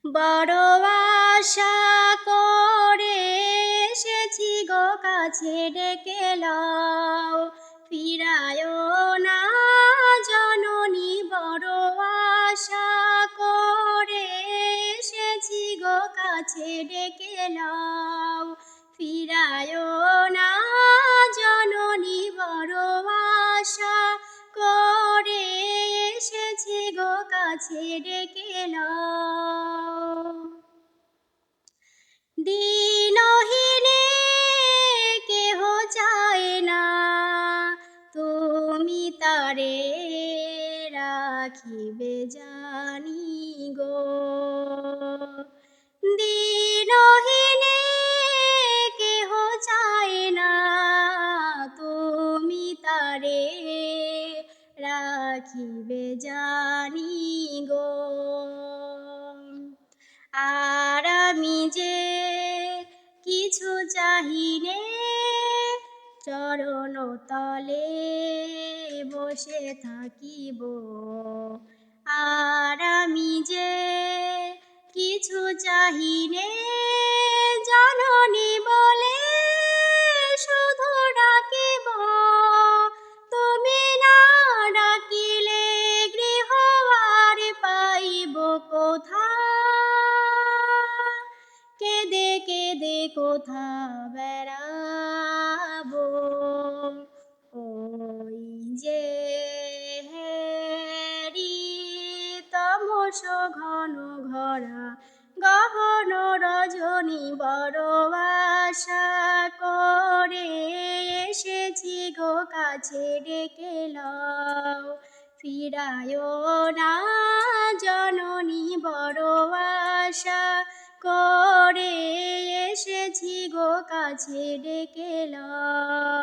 বড় আশা করে এসেছি গো কাছে ডেকে লও, ফিরায়ো না জননী। বড় আশা করে এসেছি গো কাছে ডেকে লও, ফিরায়ো না জননী। বড় আশা করে এসেছি গো কাছে ডেকে লও। দিনহীনে কেহ চায় না, তুমি তারে রাখিবে জানি গো। দিনহীনে কেহ চায় না, তুমি তারে রাখিবে জানি গো। আর আমি যে কিছু চাহিনে, চরণ তলে বসে থাকিব। আর আমি যে কিছু চাহিনে, জননী বলে শুধু ডাকিব। তুমি না ডাকিলে গৃহ আর পাইব কোথা, কেঁদে কেঁদে কোথা বেড়াবো। ওই যে হেরি তমস ঘন ঘরা গহন রজনী, বড় আশা করে এসেছি গো কাছে ডেকে লও, ফিরায়ো না জননী। বড় আশা করে এসেছি গো কাছে ডেকে লও।